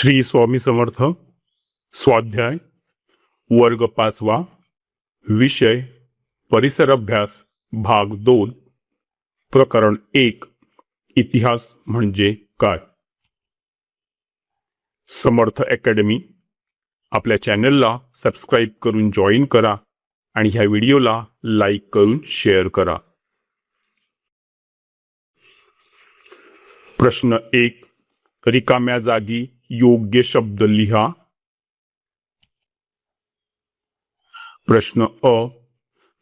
श्री स्वामी समर्थ. स्वाध्याय वर्ग 5वा. विषय परिसर अभ्यास भाग 2. प्रकरण 1. इतिहास म्हणजे काय. समर्थ अकॅडमी आपल्या चॅनलला सबस्क्राईब करून जॉईन करा आणि ह्या व्हिडिओला लाईक करून शेअर करा. प्रश्न 1. रिकाम्या जागी योग्य शब्द लिहा. प्रश्न अ.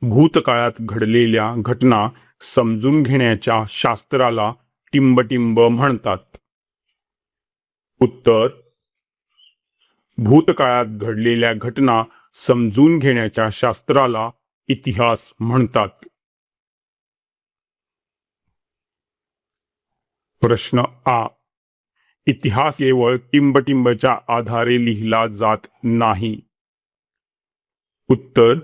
भूतकाळात घडलेल्या घटना समजून घेण्याच्या शास्त्राला टिंबटिंब म्हणतात. उत्तर. भूतकाळात घडलेल्या घटना समजून घेण्याच्या शास्त्राला इतिहास म्हणतात. प्रश्न आ. इतिहास केवळ टिंबटिंबच्या आधारे लिहिला जात नाही. उत्तर.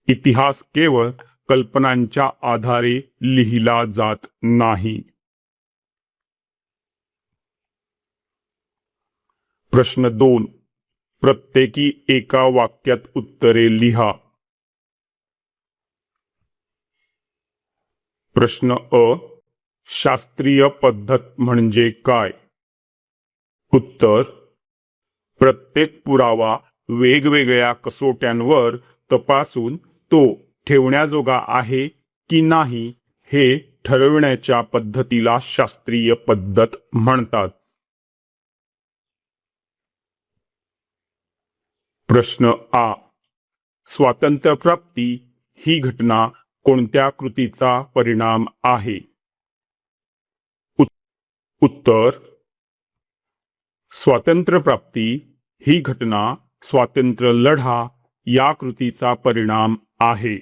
इतिहास केवळ कल्पनांच्या आधारे लिहिला जात नाही. प्रश्न 2. प्रत्येकी एका वाक्यात उत्तरे लिहा. प्रश्न अ. शास्त्रीय पद्धत म्हणजे काय. उत्तर. प्रत्येक पुरावा वेगवेगळ्या कसोट्यांवर तपासून तो ठेवण्याजोगा आहे की नाही हे ठरविण्याच्या पद्धतीला शास्त्रीय पद्धत म्हणतात. प्रश्न आ. स्वातंत्र्यप्राप्ती ही घटना कोणत्या कृतीचा परिणाम आहे. उत्तर. स्वातंत्र्यप्राप्ती ही घटना स्वातंत्र्य लढा या कृतीचा परिणाम आहे.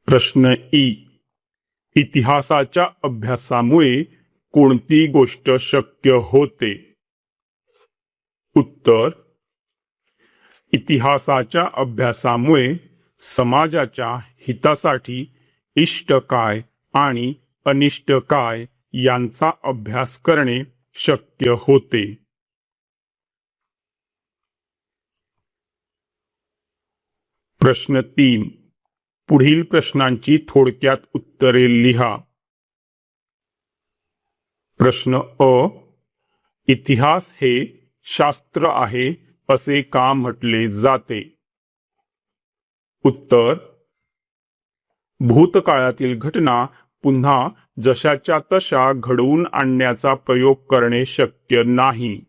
प्रश्न ई. इतिहासाच्या अभ्यासामुळे कोणती गोष्ट शक्य होते. उत्तर. इतिहासाच्या अभ्यासामुळे समाजाच्या हितासाठी इष्ट काय आणि अनिष्ट काय यांचा अभ्यास करणे शक्य होते. प्रश्न 3. पुढील प्रश्नांची थोडक्यात उत्तरे लिहा. प्रश्न अ. इतिहास हे शास्त्र आहे असे का म्हटले जाते. उत्तर. भूतकाळातील घटना पुन्हा जशाच्या तशा घडवून आणण्याचा प्रयोग करणे शक्य नाही.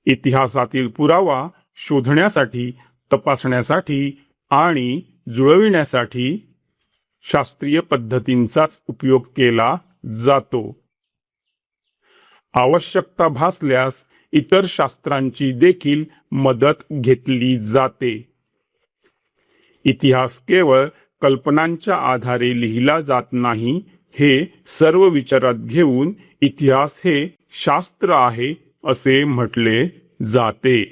इतिहासातील पुरावा शोधण्यासाठी, तपासण्यासाठी आणि जुळविण्यासाठी शास्त्रीय पद्धतींचाच उपयोग केला जातो. आवश्यकता भासल्यास इतर शास्त्रांची देखील मदत घेतली जाते. इतिहास केवळ कल्पनांच्या आधारे लिहिला जात नाही हे सर्व विचारात घेऊन इतिहास हे शास्त्र आहे असे म्हटले जाते.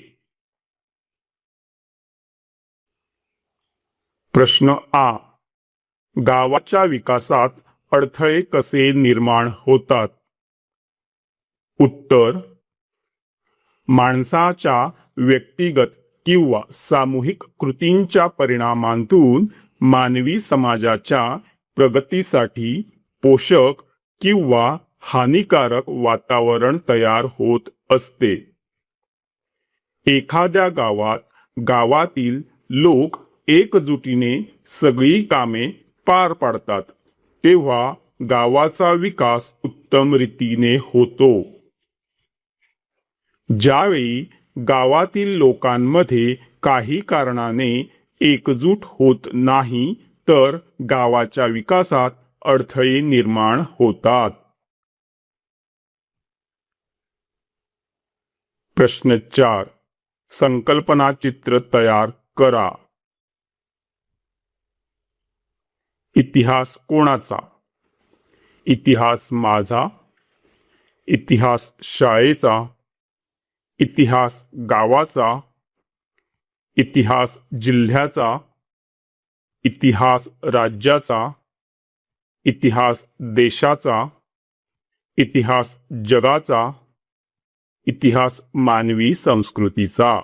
प्रश्न आ. गावाच्या विकासात अडथळे कसे निर्माण होतात. उत्तर. माणसाच्या व्यक्तिगत किंवा सामूहिक कृतींच्या परिणामांतून मानवी समाजाच्या प्रगतीसाठी पोषक किंवा हानिकारक वातावरण तयार होत असते. एखाद्या गावात गावातील लोक एकजुटीने सगळी कामे पार पाडतात तेव्हा गावाचा विकास उत्तम रीतीने होतो. ज्यावेळी गावातील लोकांमध्ये काही कारणाने एकजूट होत नाही तर गावाच्या विकासात अडथळे निर्माण होतात. प्रश्न 4. संकल्पना चित्र तयार करा. इतिहास कोणाचा. इतिहास माझा. इतिहास शाळेचा. इतिहास गावाचा. इतिहास जिल्ह्याचा. इतिहास राज्याचा. इतिहास देशाचा. इतिहास जगाचा, इतिहास मानवी संस्कृतीचा.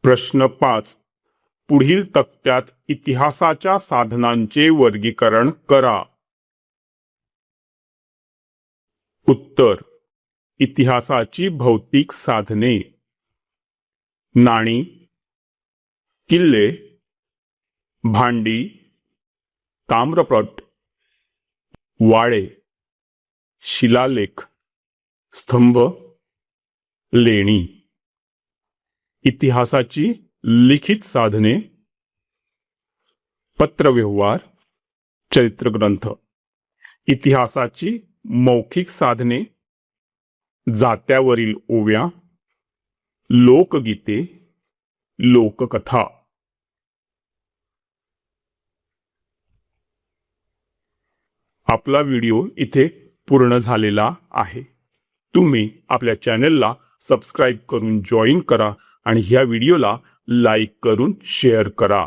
प्रश्न 5. पुढील तक्त्यात इतिहासाच्या साधनांचे वर्गीकरण करा. उत्तर. इतिहासाची भौतिक साधने: नाणी, किल्ले, भांडी, ताम्रपट, वाडे, शिलालेख, स्तंभ, लेणी. इतिहासाची लिखित साधने: पत्रव्यवहार, चरित्रग्रंथ. इतिहासाची मौखिक साधने: जात्यावरील ओव्या, लोकगीते, लोककथा. आपला व्हिडिओ इथे पूर्ण झालेला आहे. तुम्ही आपल्या चॅनलला सबस्क्राईब करून जॉईन करा आणि ह्या व्हिडिओला लाईक करून शेअर करा.